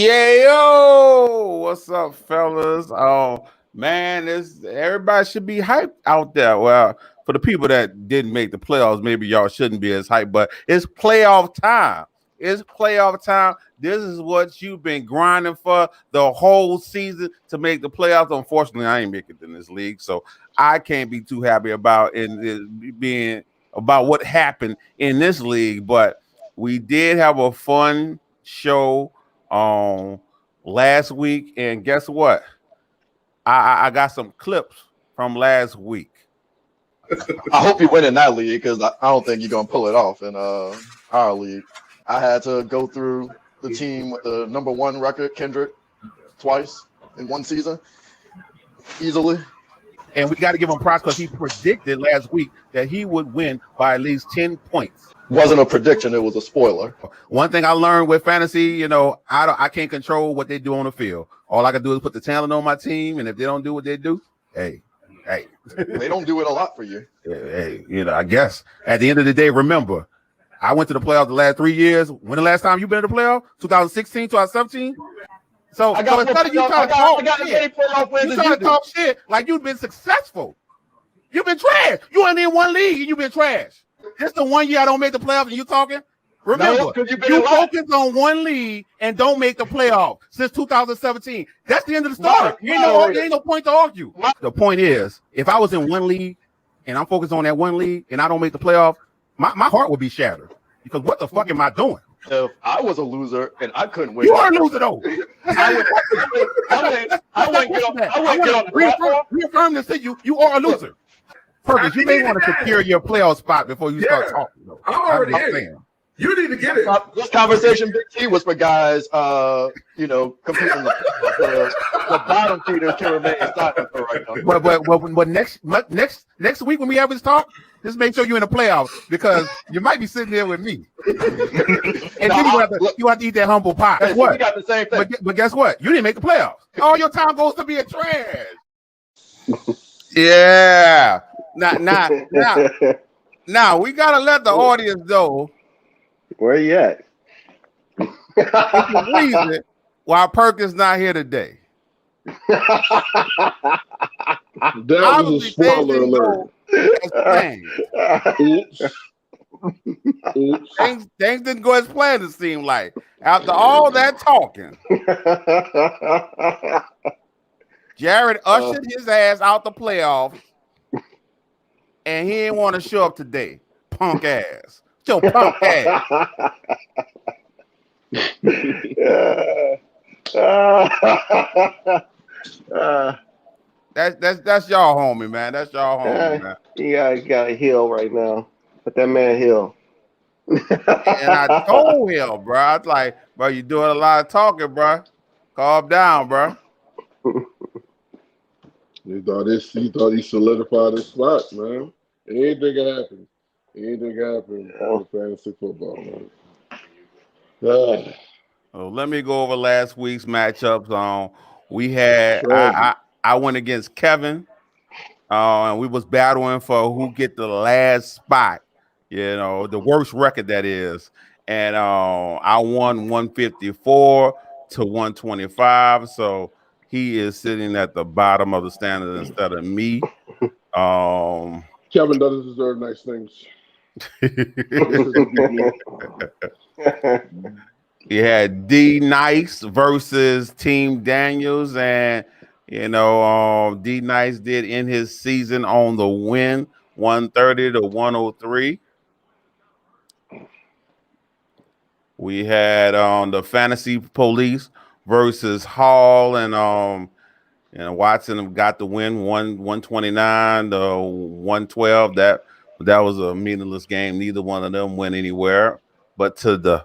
Yeah, yo, what's up, fellas? Oh man, this everybody should be hyped out there. Well, for the people that didn't make the playoffs, maybe y'all shouldn't be as hyped, but it's playoff time. It's playoff time. This is what you've been grinding for the whole season to make the playoffs. Unfortunately, I ain't making it in this league, so I can't be too happy about being about what happened in this league. But we did have a fun show last week, and guess what? I got some clips from last week. I hope you win in that league because I don't think you're gonna pull it off in our league. I had to go through the team with the number one record, Kendrick, twice in one season, easily. And we got to give him props because he predicted last week that he would win by at least 10 points. Wasn't a prediction; it was a spoiler. One thing I learned with fantasy, I can't control what they do on the field. All I can do is put the talent on my team, and if they don't do what they do, hey. They don't do it a lot for you. Hey, I guess at the end of the day, remember, I went to the playoffs the last 3 years. When the last time you been to the playoffs? 2016, 2017? So instead of you trying to talk shit like you've been successful, you've been trash. You ain't in one league and you've been trash. Just the 1 year I don't make the playoffs and you talking? Remember, you focus on one league and don't make the playoff since 2017. That's the end of the story. Ain't no point to argue. The point is, if I was in one league and I'm focused on that one league and I don't make the playoff, my heart would be shattered. Because what the fuck am I doing? If I was a loser and I couldn't win, you are a loser though. I wouldn't get on the platform. Reaffirm this to you. You are a loser. Fergus, you may want to secure your playoff spot before you start talking. Though. I'm already in. You need to get it. This conversation, Big T, was for guys, competing the bottom feeders can remain silent for right now. But next week when we have this talk, just make sure you're in the playoffs because you might be sitting there with me. And then you have to eat that humble pie. Guess what? We got the same thing. But guess what? You didn't make the playoffs. All your time goes to being trash. Yeah. Now we gotta let the audience know. Where you at? The reason why Perkins not here today. That was a spoiler alert. Things didn't go as planned, it seemed like. After all that talking, Jared ushered his ass out the playoffs, and he didn't want to show up today. Punk ass. Your punk ass. That's y'all homie, man. That's y'all homie, man. You got to heal right now. Let that man heal. And I told him, bro. I was like, bro, you doing a lot of talking, bro. Calm down, bro. He thought he solidified his spot, man. Anything can happen. Anything can happen in fantasy football, man. Well, let me go over last week's matchups. We had I went against Kevin, and we was battling for who get the last spot. The worst record that is, and I won 154 to 125. So he is sitting at the bottom of the standard instead of me. Kevin doesn't deserve nice things. He had D Nice versus Team Daniels, and D Nice did end his season on the win, 130 to 103. We had the Fantasy Police versus Hall, and Watson got the win, 129 to 112. That was a meaningless game. Neither one of them went anywhere but to the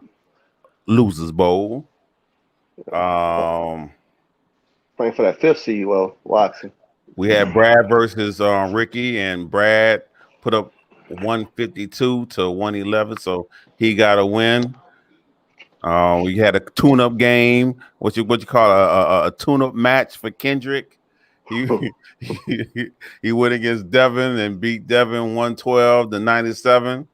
Losers Bowl. Playing for that fifth seed, Watson. We had Brad versus Ricky, and Brad put up 152 to 111, so he got a win. We had a tune-up game, what you call a tune-up match for Kendrick. He went against Devin and beat Devin 112 to 97.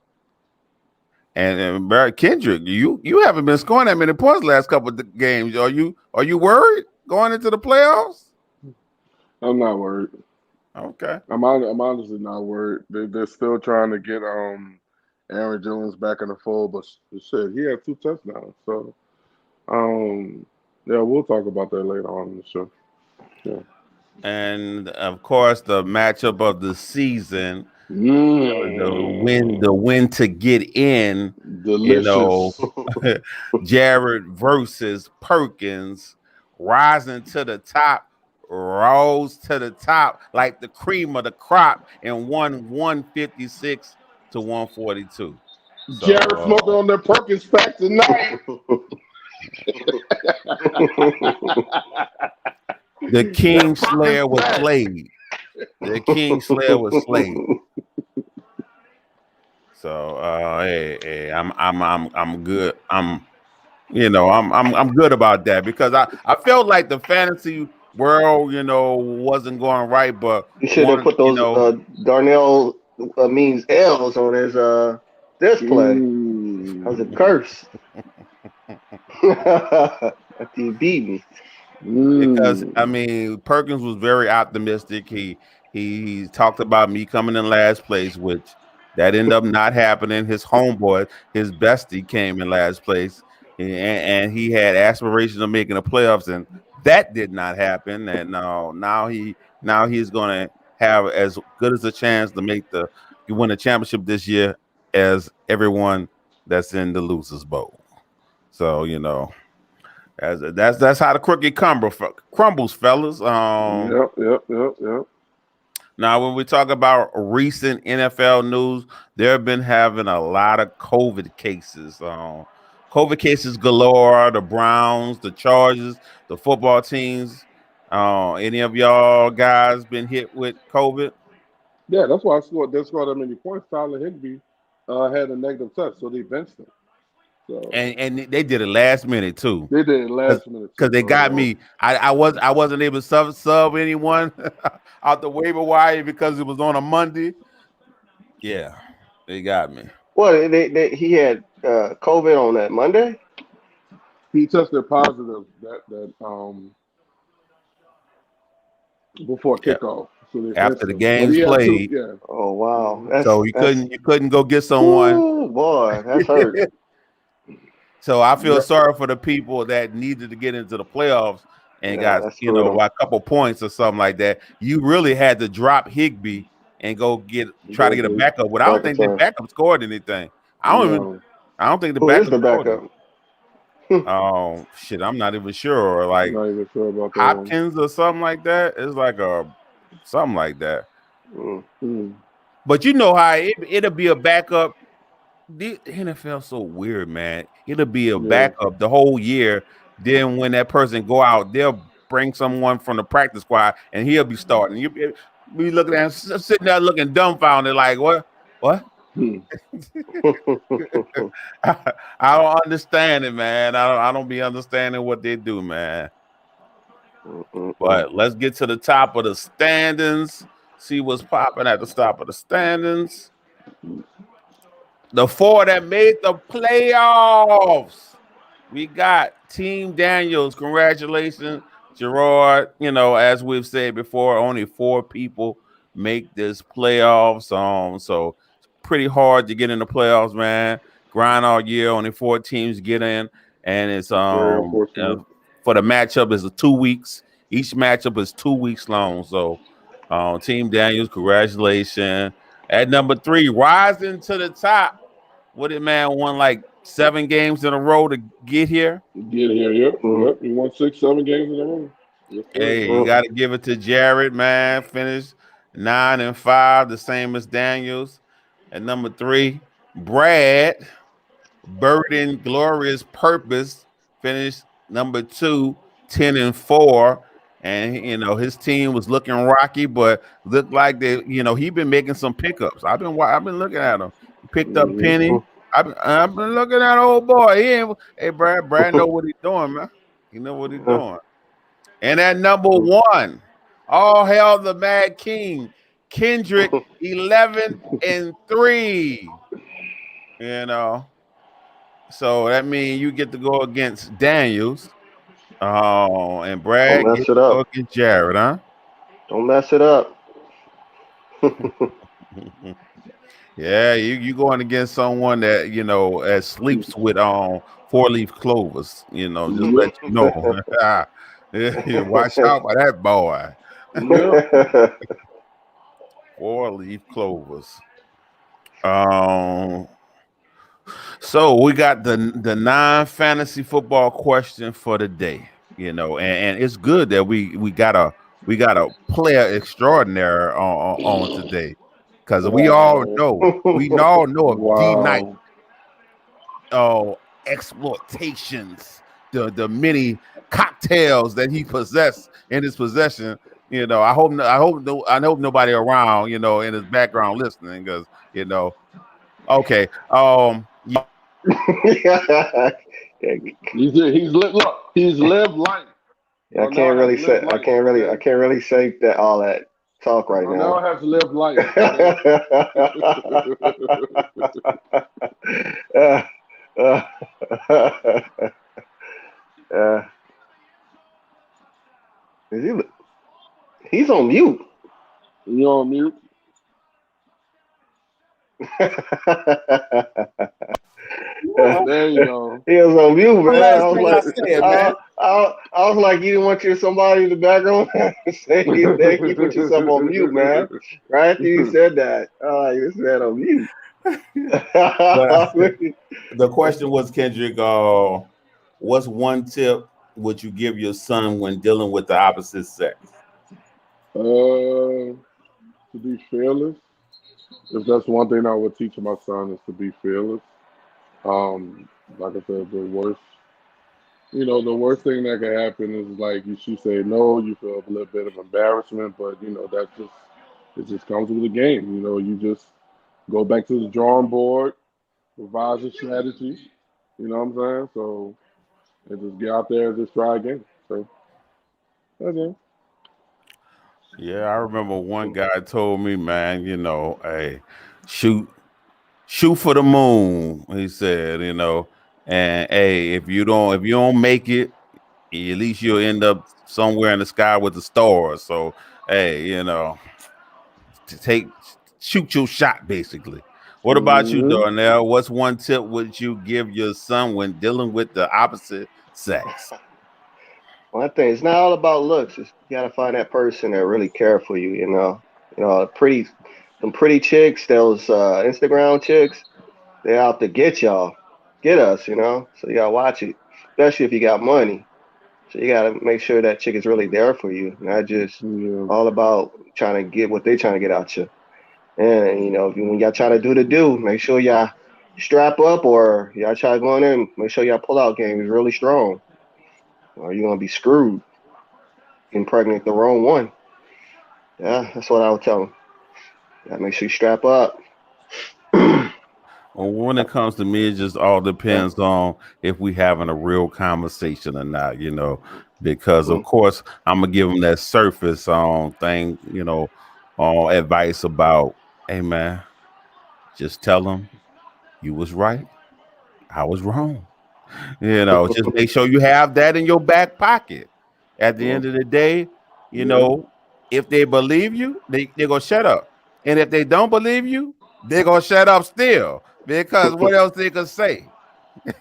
And Barrett Kendrick, you haven't been scoring that many points the last couple of games. Are you worried going into the playoffs? I'm not worried. Okay. I'm honestly not worried. They're still trying to get Aaron Jones back in the fold, but shit, he had 2 touchdowns. So yeah, we'll talk about that later on in the show. Yeah. And of course, the matchup of the season, the win to get in, Delicious. Jared versus Perkins, rising to the top, rose to the top like the cream of the crop, and won 156 to 142. So, Jared smoking on that Perkins pack tonight. The King Slayer was slayed. The King Slayer was slayed. So hey, I'm good. I'm good about that because I felt like the fantasy world, wasn't going right, but You should have put those Darnell means L's on his display. That was a curse. After you beat me. Because Perkins was very optimistic. He talked about me coming in last place, which that ended up not happening. His homeboy, his bestie, came in last place, and he had aspirations of making the playoffs, and that did not happen. And now he's going to have as good as a chance to win a championship this year as everyone that's in the losers bowl. So that's how the cookie crumbles, fellas. Yep. Now, when we talk about recent NFL news, they've been having a lot of COVID cases. COVID cases galore. The Browns, the Chargers, the football teams. Any of y'all guys been hit with COVID? Yeah, that's why they scored that many points. Tyler Higbee had a negative test, so they benched him. So. And they did it last minute too. They did it last minute because they got me. I wasn't able to sub anyone out the waiver wire because it was on a Monday. Yeah, they got me. What he had COVID on that Monday? He tested positive that before kickoff. So after the game's played. Yeah. Oh wow! So you couldn't go get someone. Ooh, boy, that's hurt. So I feel sorry for the people that needed to get into the playoffs and got by a couple points or something like that. You really had to drop Higbee and try to get a backup. But I don't think the backup scored anything. I don't think the backup. Who is the backup? Oh shit, I'm not even sure. Like I'm not even sure about Hopkins or something like that. It's like something like that. Mm-hmm. But you know how it'll be a backup. The NFL so weird, man. It'll be a backup the whole year. Then when that person go out, they'll bring someone from the practice squad and he'll be starting. You'll be looking at him, sitting there looking dumbfounded, like what? I don't understand it, man. I don't be understanding what they do, man. But let's get to the top of the standings. See what's popping at the top of the standings. The 4 that made the playoffs. We got Team Daniels. Congratulations, Gerard. As we've said before, only 4 people make this playoffs. So it's pretty hard to get in the playoffs, man. Grind all year. Only 4 teams get in, and it's for the matchup is 2 weeks. Each matchup is 2 weeks long. So, Team Daniels, congratulations. At number 3, rising to the top. What did man won like 7 games in a row to get here? Yep. He won 6-7 games in a row. Yes, hey, you got to give it to Jared, man. Finished 9-5, the same as Daniels. At number 3, Brad, Burden Glorious Purpose, finished number 2, 10-4. And his team was looking rocky, but looked like he been making some pickups. I've been looking at him. He picked up Penny. I've been looking at old boy. Brad know what he's doing, man. He know what he's doing. And at number 1, all hail the Mad King, Kendrick, 11-3. So that means you get to go against Daniels. And Don't Brad mess get it to go up. against Jared, huh? Don't mess it up. Yeah, you going against someone that sleeps with 4-leaf clovers. Just let you know. Yeah, watch out for that boy. Yeah. 4-leaf clovers. Um, so we got the non-fantasy football question for the day. And it's good that we got a player extraordinary on today, because Wow. we all know of D Night Wow. exploitations, the many cocktails that he possessed in his possession. I hope nobody around, in his background listening, because okay. He's lived. Look, he's lived life. I can't Darnell has really lived say. I life. can't really. I Okay. can't really say that all that talk right Darnell now. has lived life. Okay. uh, uh, is he? He's on mute. You on mute? There you go. He was on mute, One man. last I was thing I like, said, man. I was like, you didn't want your somebody in the background say you put yourself on mute, man. Right after you said that, this man on mute. But the question was, Kendrick, what's one tip would you give your son when dealing with the opposite sex? To be fearless. If that's one thing I would teach my son is to be fearless. Like I said, the worst thing that can happen is like you say no, you feel a little bit of embarrassment, but it just comes with the game. You just go back to the drawing board, revise your strategy. You know what I'm saying? So and just get out there and just try again. So that's it. Yeah, I remember one guy told me, man, hey, shoot for the moon. He said, and hey, if you don't make it, at least you'll end up somewhere in the sky with the stars. So hey, to shoot your shot, basically. What about you, Hmm. Darnell? What's one tip would you give your son when dealing with the opposite sex? One thing, it's not all about looks. You gotta find that person that really care for you. Some pretty chicks, those Instagram chicks, they're out to get us. So you gotta watch it, especially if you got money. So you gotta make sure that chick is really there for you, not just Yeah. all about trying to get what they trying to get out you. And when y'all try to do, make sure y'all strap up, or y'all try to go in there and make sure y'all pull out game is really strong, or you're gonna be screwed. Impregnate the wrong one. Yeah, that's what I would tell them. Gotta make sure you strap up. Well, when it comes to me, it just all depends on if we having a real conversation or not, because of course I'm gonna give them that surface thing, advice about, hey man, just tell them you was right, I was wrong. Just make sure you have that in your back pocket. At the end of the day, you Yeah. know, if they believe you, they're gonna shut up. And if they don't believe you, they're gonna shut up still. Because what else they can say?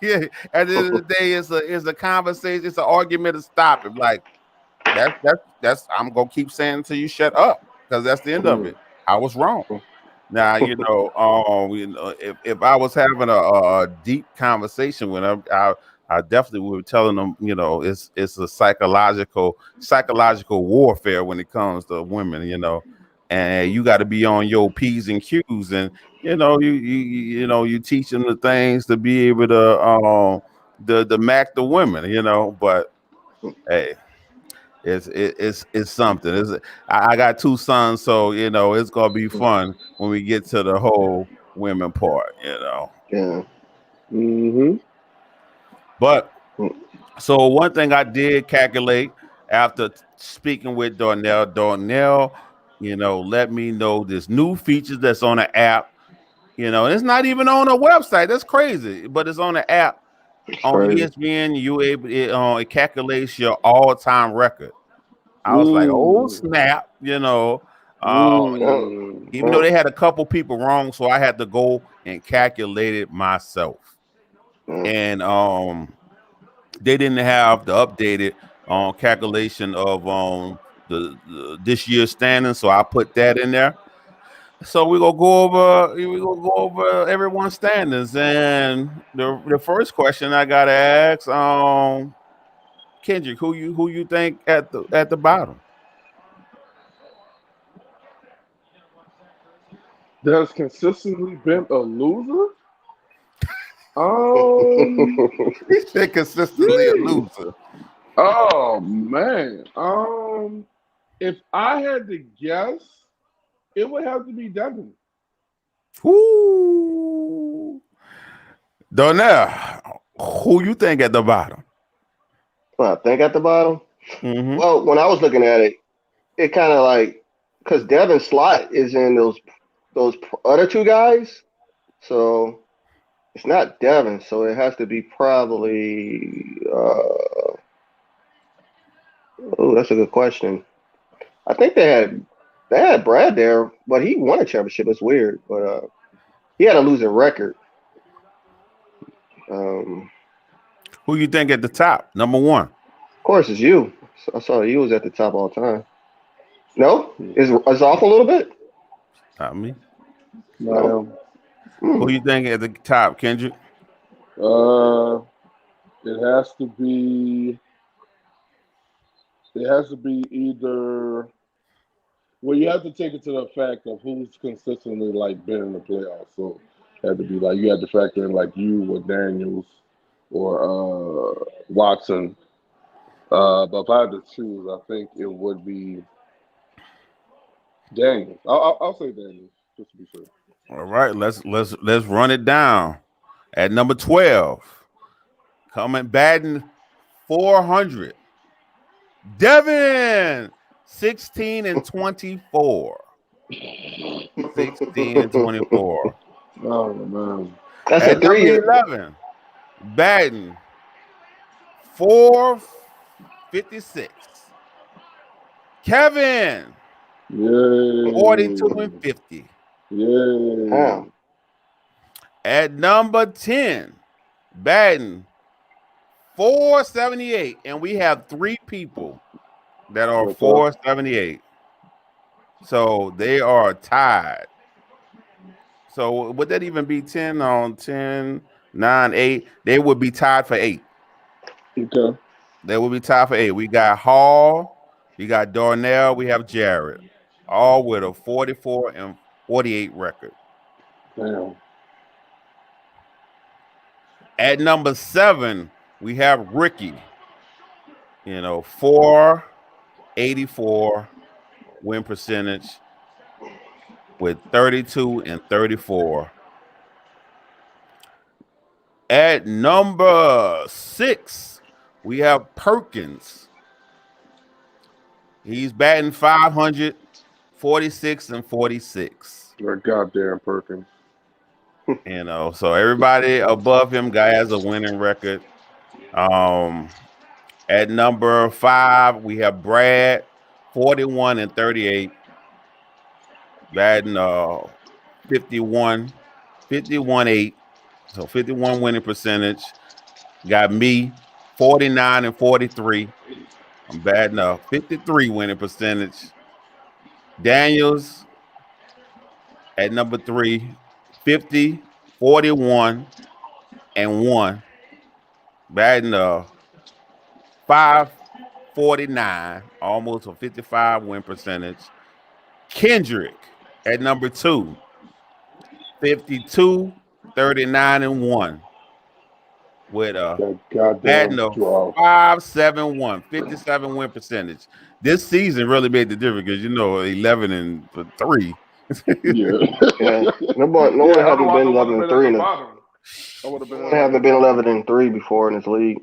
Yeah, at the end of the day, it's a conversation, it's an argument to stop it. Like that's I'm gonna keep saying until you shut up, because that's the end of it. I was wrong. Now, if I was having a deep conversation with them, I definitely would be telling them, it's a psychological warfare when it comes to women, and you got to be on your P's and Q's, and you teach them the things to be able to the mac the women, but hey. It's something. I got two sons, so it's gonna be fun when we get to the whole women part. Yeah. Hmm. But so one thing I did calculate after speaking with Darnell, let me know this new features that's on the app. You know, it's not even on a website. That's crazy, but it's on the app on Crazy. ESPN. It calculates your all-time record. I was like, oh snap, you know. Even though they had a couple people wrong, so I had to go and calculate it myself. And they didn't have the updated calculation of the this year's standings, so I put that in there. So we gonna go over everyone's standings, and the first question I gotta ask, Kendrick, who you think at the bottom? That's consistently been a loser. He said consistently a loser. Oh man. If I had to guess, it would have to be Devin. Ooh. Donnell, who you think at the bottom? I think at the bottom. Mm-hmm. Well, when I was looking at it, it kind of like because Devin Slot is in those other two guys, so it's not Devin. So it has to be probably. Oh, that's a good question. I think they had Brad there, but he won a championship. It's weird, but he had a losing record. Who you think at the top? Number one. Of course, it's you. I saw you was at the top all the time. No, is off a little bit. Not me. No. Who you think at the top, Kendrick? It has to be. It has to be either. Well, you have to take it to the fact of who's consistently like been in the playoffs. So it had to be like you had to factor in like you or Daniels or Watson. But if I had to choose, I think it would be Daniels. I'll say Daniels just to be sure. All right, let's run it down. At number 12, coming batting 400. Devin, 16 and 24. 16 and 24. Oh man. That's At a 3 year. 11, batting 456. Kevin, Yay. 42 and 50. Yay. Wow. At number 10, batting 478. And we have 3 people that are 478. So they are tied. So would that even be 10 on 10, 9, 8? They would be tied for 8. Okay. They would be tied for 8. We got Hall, we got Darnell, we have Jared, all with a 44 and 48 record. Damn. At number 7, we have Ricky. 484 win percentage with 32 and 34. At number 6, we have Perkins. He's batting 500, 46 and 46. That goddamn Perkins. So everybody above him, guy has a winning record. At number 5, we have Brad, 41 and 38, batting 51, 8, so 51 winning percentage. Got me, 49 and 43. I'm batting 53 winning percentage. Daniels at number 3, 50, 41 and 1, batting 549, almost a 55 win percentage. Kendrick at number 2, 52, 39 and 1, with batting 571, 57 win percentage. This season really made the difference because 11 and 3. Yeah. No one hasn't been 11 and 3 haven't been 11 and 3 before in this league.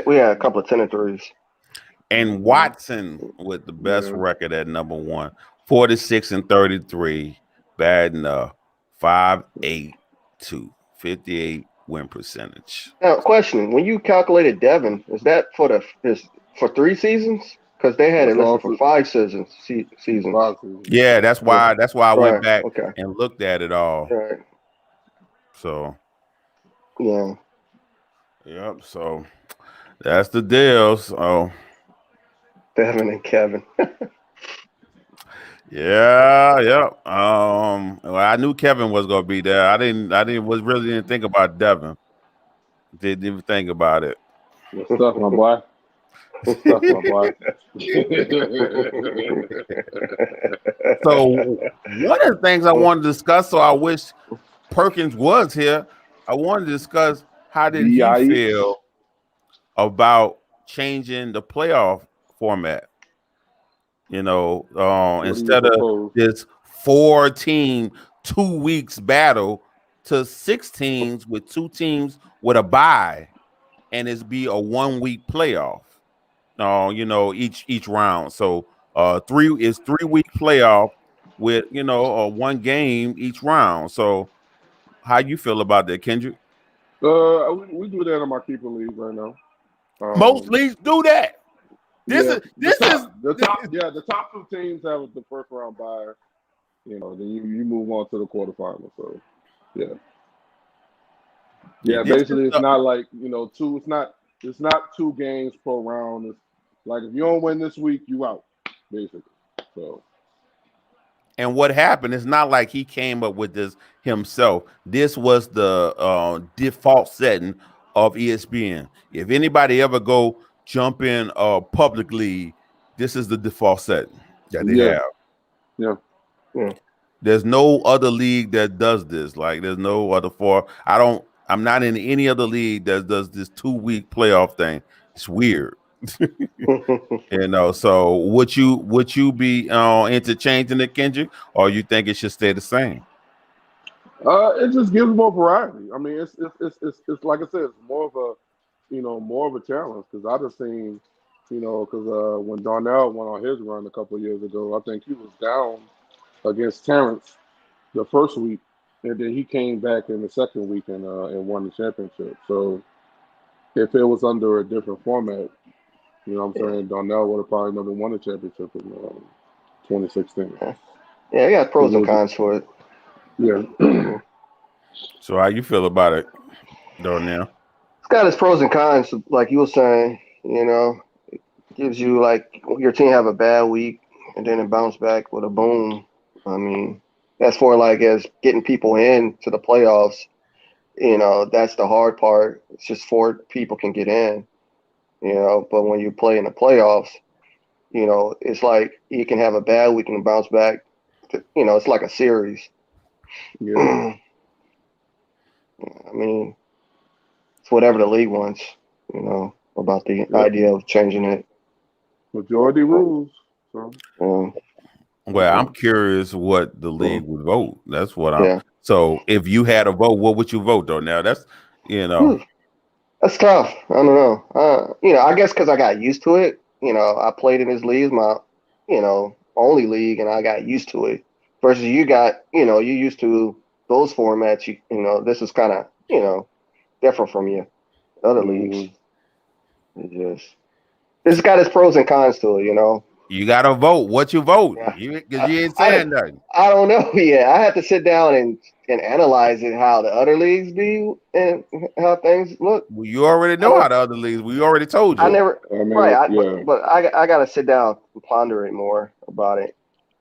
We had a couple of 10 and 3s. And Watson with the best record at number 1, 46 and 33, batting 582, 58 win percentage. Now, question: when you calculated Devin, is that for for 3 seasons? Because they had it listed for 5 seasons. Seasons. 5 seasons. Yeah, that's why I went back Okay. and looked at it all. Right. So Yeah. yep. So that's the deal. So Devin and Kevin. yeah. Well, I knew Kevin was gonna be there. I didn't think about Devin. Didn't even think about it. Good stuff, my boy. Good stuff, my boy. So one of the things I wanted to discuss, so I wish Perkins was here. I wanted to discuss how did he Yikes. feel about changing the playoff format. You know, instead of this 4-team 2 weeks battle to 6 teams with 2 teams with a bye, and it's be a 1 week playoff. You know, each round. So 3 week playoff with 1 game each round. So how you feel about that, Kendrick? We do that in my keeper league right now. Most leagues do that. The top 2 teams have the first round bye. You know, then you move on to the quarterfinals. So yeah. Basically, it's not like two. It's not 2 games per round. It's like if you don't win this week, you out, basically. So. And what happened? It's not like he came up with this himself. This was the default setting of ESPN. If anybody ever go jump in publicly, this is the default setting that they have. Yeah. There's no other league that does this. Like there's no other I'm not in any other league that does this 2 week playoff thing. It's weird. So would you be interchanging it, Kendrick, or you think it should stay the same? It just gives more variety. I mean, it's like I said, it's more of a challenge because I just seen, because when Darnell went on his run a couple of years ago, I think he was down against Terrence the first week, and then he came back in the second week and won the championship. So if it was under a different format, you know what I'm saying, Darnell would have probably never won a championship in 2016. Yeah, I got pros and cons for it. Yeah. So how you feel about it, Darnell? It's got its pros and cons, like you were saying. It gives you like your team have a bad week and then it bounce back with a boom. I mean, that's for like as getting people in to the playoffs. That's the hard part. It's just 4 people can get in. But when you play in the playoffs, it's like you can have a bad week and bounce back. It's like a series. Yeah. I mean, it's whatever the league wants, about the idea of changing it. Majority rules. So. Well, I'm curious what the league would vote. That's what I'm. So if you had a vote, what would you vote, though? Now that's That's tough. I don't know. I guess because I got used to it. I played in this league, my, only league, and I got used to it. Versus you got, you used to those formats. This is kind of, different from your other leagues. It's got its pros and cons to it. You got to vote. What you vote? Yeah. Because you ain't saying nothing. I don't know yet. I have to sit down and analyze it, how the other leagues do and how things look. Well, you already know how the other leagues. We already told you. I never. But I got to sit down and ponder it more about it.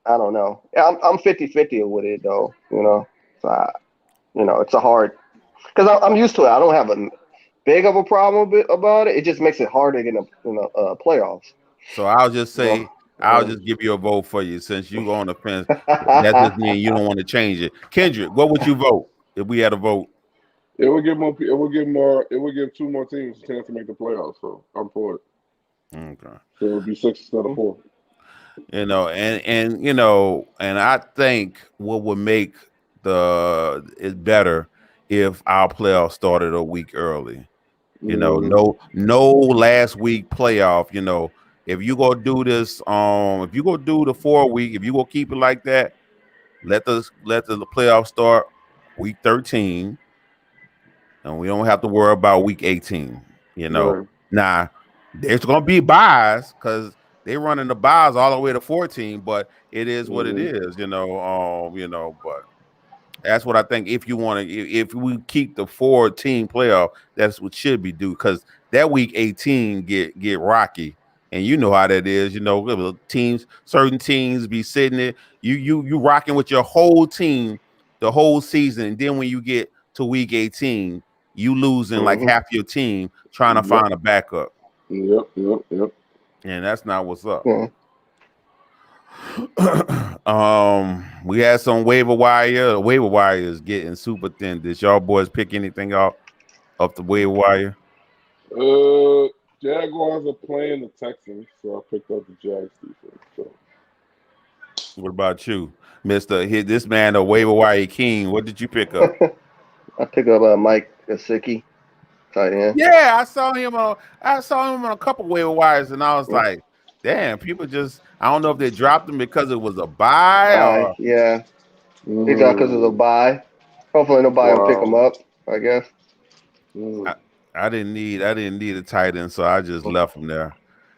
I don't know. Yeah, I'm 50-50 with it though. So it's a hard because I'm used to it. I don't have a big of a problem about it. It just makes it hard to get in the playoffs. So I'll just say. I'll just give you a vote for you since you on the fence. That just means you don't want to change it. Kendrick, what would you vote if we had a vote? It would give 2 more teams a chance to make the playoffs. So I'm for it. Okay. So it would be 6 instead of 4. And I think what would make it better if our playoffs started a week early. No last week playoff. If you go do this, if you go do the 4 week, if you go keep it like that, let the playoffs start week 13, and we don't have to worry about week 18. You know, Right. now there's gonna be buys because they running the buys all the way to 14, but it is what it is. But that's what I think. If you want to, if we keep the 4-team playoff, that's what should be due because that week 18 get rocky, and you know how that is. Certain teams be sitting there, you rocking with your whole team the whole season, and then when you get to week 18, you losing like half your team trying to find a backup. Yep. And that's not what's up. Yeah. We had some waiver wire. The waiver wire is getting super thin. Did y'all boys pick anything up the waiver wire? Jaguars are playing the Texans, so I picked up the Jags defense. So. What about you, Mister? This man, the waiver wire king. What did you pick up? I picked up Mike Gesicki, tight end. Yeah, I saw him on a couple waiver wires, and I was like, damn, people just. I don't know if they dropped him because it was a buy or yeah. He dropped because it was a buy. Hopefully nobody will pick him up, I guess. I didn't need a tight end, so I just left him there.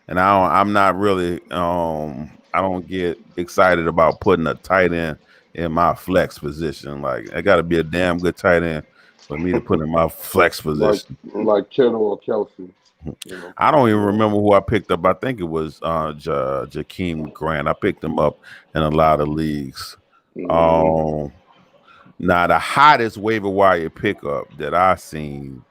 And I'm not really I don't get excited about putting a tight end in my flex position. Like I gotta be a damn good tight end for me to put in my flex position. Like Kittle or Kelsey. I don't even remember who I picked up. I think it was Jakeem Grant. I picked him up in a lot of leagues. Now the hottest waiver wire pickup that I seen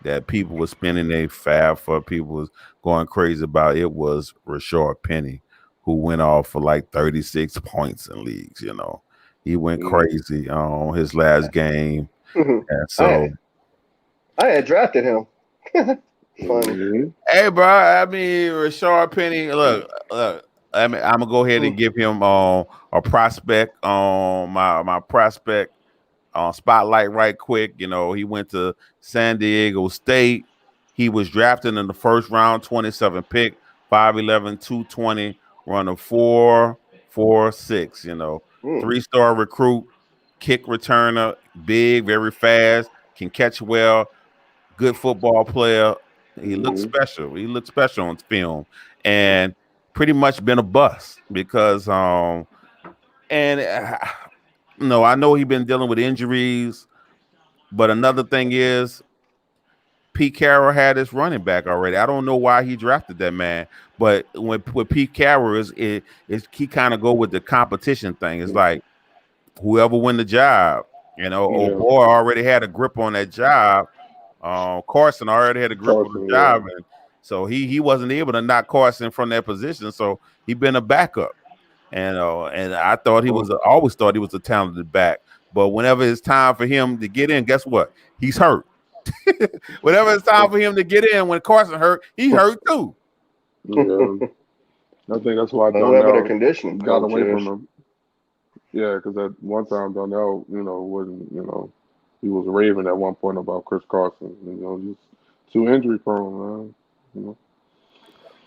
that people were spending their fab for, people was going crazy about, it was Rashard Penny, who went off for like 36 points in leagues. He went crazy on his last game. And so I had drafted him. Funny. Hey, bro. I mean, Rashard Penny. Look. I'm gonna go ahead and give him a prospect on my prospect spotlight right quick. He went to San Diego State. He was drafted in the first round, 27 pick, 5'11", 220, running 4.46. 3-star recruit, kick returner, big, very fast, can catch well, good football player. He looks special. He looks special on film, and pretty much been a bust because I know he's been dealing with injuries, but another thing is Pete Carroll had his running back already. I don't know why he drafted that man, but with Pete Carroll he kind of go with the competition thing. It's like whoever win the job, old boy already had a grip on that job. Carson already had a grip on the job, and so he wasn't able to knock Carson from that position. So he been a backup, and I thought always thought he was a talented back. But whenever it's time for him to get in, guess what? He's hurt. Whenever it's time for him to get in, when Carson hurt, he hurt too. Yeah, I think that's why Donnell conditioning got away from him. Yeah, because at one time Donnell, wasn't, he was raving at one point about Chris Carson. He's too injury prone, man.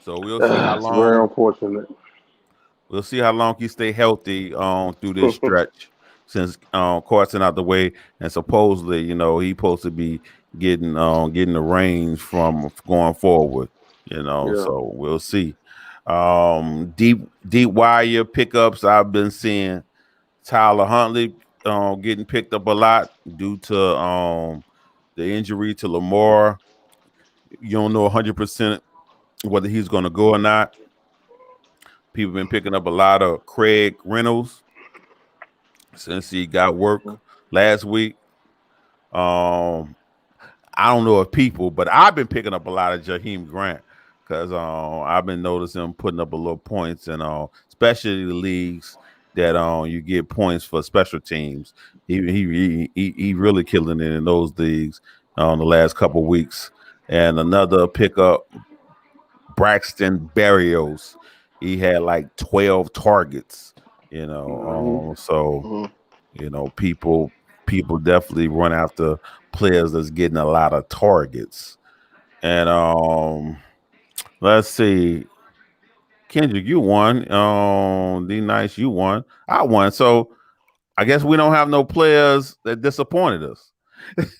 So we'll see how long. Very unfortunate. We'll see how long he stay healthy through this stretch. Since Carson out the way, and supposedly, he's supposed to be getting the reins from going forward. So we'll see. Deep wire pickups I've been seeing. Tyler Huntley getting picked up a lot due to the injury to Lamar. You don't know 100% whether he's going to go or not. People been picking up a lot of Craig Reynolds since he got work last week. I don't know if people, but I've been picking up a lot of Jakeem Grant because I've been noticing him putting up a little points, and especially the leagues that you get points for special teams. He really killing it in those leagues the last couple of weeks. And another pickup, Braxton Berrios. He had like 12 targets. So people definitely run after players that's getting a lot of targets. And let's see. Kendrick, you won. D Nice, you won. I won. So I guess we don't have no players that disappointed us. Don't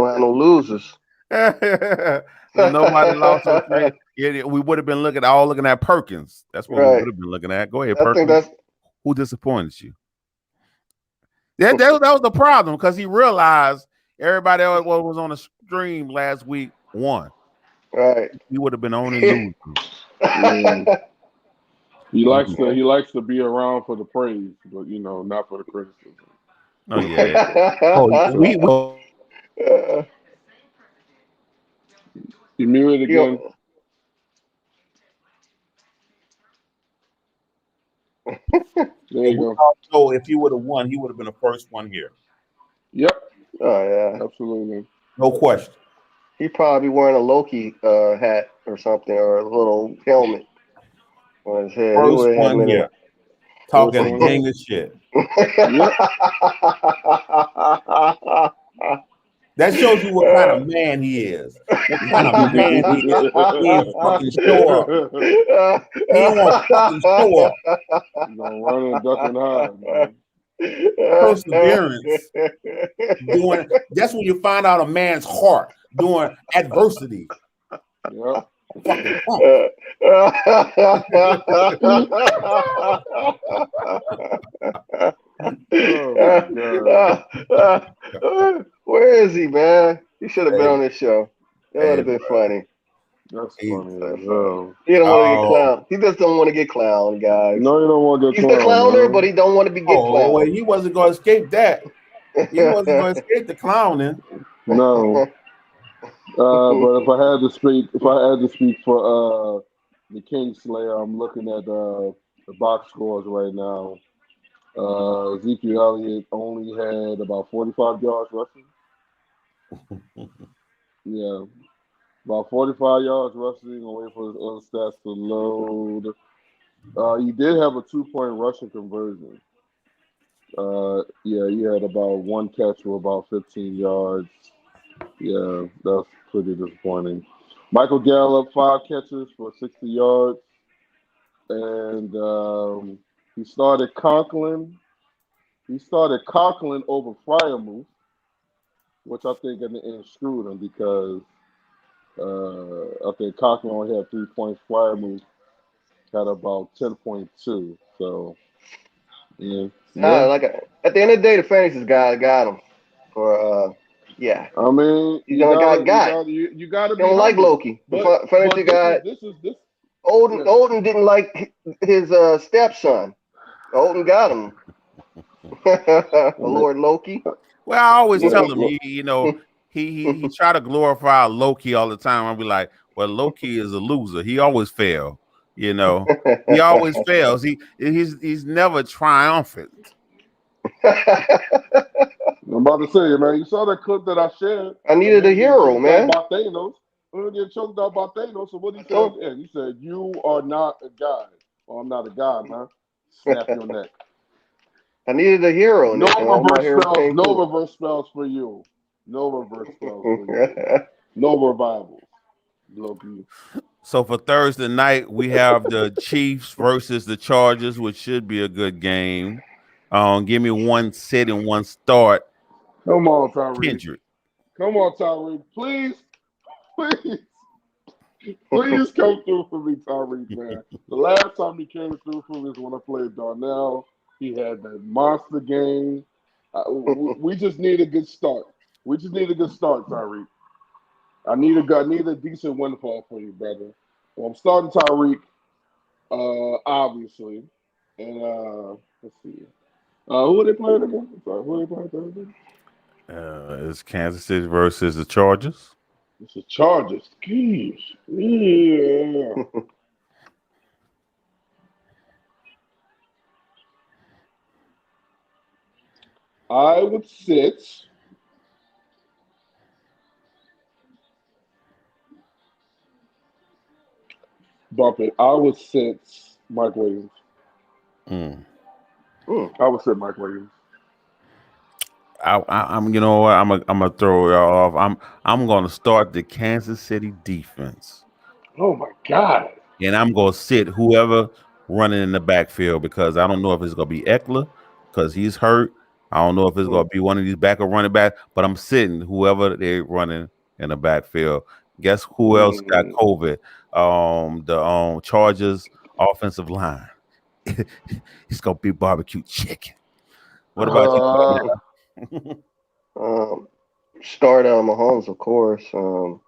have no losers. Nobody lost their faith. Yeah, we would have been looking at Perkins. That's what we Right. would have been looking at. Go ahead, I think Perkins. that's Who disappointed you? That was the problem because he realized everybody else was on the stream last week won. right. He would have been on and losing. Yeah. He likes to be around for the praise, but not for the criticism. Oh yeah. Oh, we You muted again. There you go. So if he would have won, he would have been the first one here. Yep. Oh yeah. Absolutely. No question. He probably wearing a Loki hat or something, or a little helmet on his head. First one here. Talking a gang of shit. That shows you what kind of man he is. What kind of man he is. He ain't fucking show up. He don't want to fucking show up. He's gonna run and duck and hide, man. Perseverance. That's when you find out a man's heart doing adversity. Yep. Where is he, man? He should have been on this show. That would have been funny. That's funny as hell. He don't want to get clowned. He just don't want to get clowned, guys. No, you don't want to get clowned. He's the clowner, man. But he don't want to be get clowned. Well, he wasn't going to escape that. He wasn't going to escape the clowning. No. But if I had to speak for the Kingslayer, I'm looking at the box scores right now. Ezekiel Elliott only had about 45 yards rushing. Yeah. About 45 yards rushing, away for his other stats to load. He did have a 2-point rushing conversion. He had about one catch for about 15 yards. Yeah, that's pretty disappointing. Michael Gallup, 5 catches for 60 yards. And he started Conklin. Over Freiermuth, which I think in the end screwed him because I think Conklin only had 3 points. Freiermuth had about 10.2. So, yeah. At the end of the day, the fantasy guy got him. Yeah. I mean, you got you got to be. Don't like Loki. The fantasy guy. This is. Olden didn't like his stepson. Olden got him. Lord Loki. Well, I always tell him, he try to glorify Loki all the time. I'll be like, well, Loki is a loser. He always fails. He always fails. He's never triumphant. I'm about to say, man, you saw that clip that I shared. I needed a hero, man. About Thanos. We're going to get choked out by Thanos. So what he said? Yeah, he said, you are not a guy. Well, I'm not a guy, man. Snap your neck. I needed a hero. No reverse spells for you. No reverse spells for you. No revivals. Loki. So for Thursday night, we have the Chiefs versus the Chargers, which should be a good game. Give me one sit and one start. Come on, Tyreek. Kendrick. Come on, Tyreek. Please come through for me, Tyreek, man. The last time he came through for me is when I played Darnell. He had that monster game. We just need a good start. Tyreek. I need a decent windfall for you, brother. Well, I'm starting Tyreek, obviously. And let's see. Who are they playing again? It's Kansas City versus the Chargers. It's the Chargers. Jeez. Yeah. I would sit. Bump it. I would sit Mike Williams. I would sit Mike Williams. I'm gonna throw y'all off. I'm gonna start the Kansas City defense. Oh my God. And I'm gonna sit whoever running in the backfield because I don't know if it's gonna be Eckler because he's hurt I don't know if it's going to be one of these backup running back, but I'm sitting whoever they're running in the backfield. Guess who else got COVID? The Chargers offensive line. It's going to be barbecue chicken. What about you? Start Mahomes, of course. You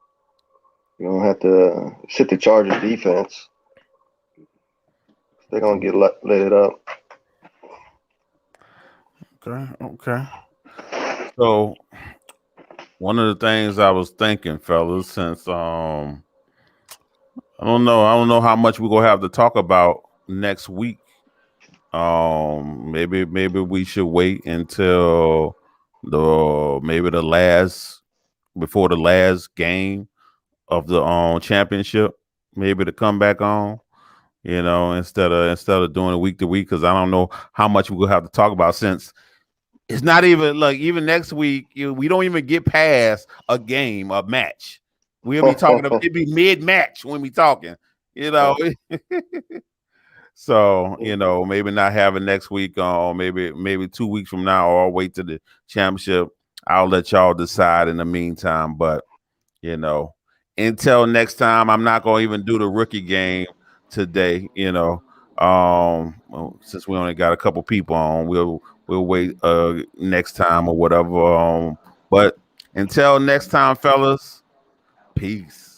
don't have to sit the Chargers defense. They're gonna get lit up. Okay. So one of the things I was thinking, fellas, since I don't know how much we're gonna have to talk about next week. Maybe we should wait until the last game of the championship, maybe to come back on. Instead of doing it week to week, because I don't know how much we're gonna have to talk about, since it's not even like even next week. We don't even get past a match. We'll be talking about it be mid-match when we talking. So maybe not have it next week, or maybe 2 weeks from now, or I'll wait to the championship. I'll let y'all decide in the meantime. But until next time, I'm not gonna even do the rookie game today. Since we only got a couple people on, we'll wait next time or whatever. But until next time, fellas, peace.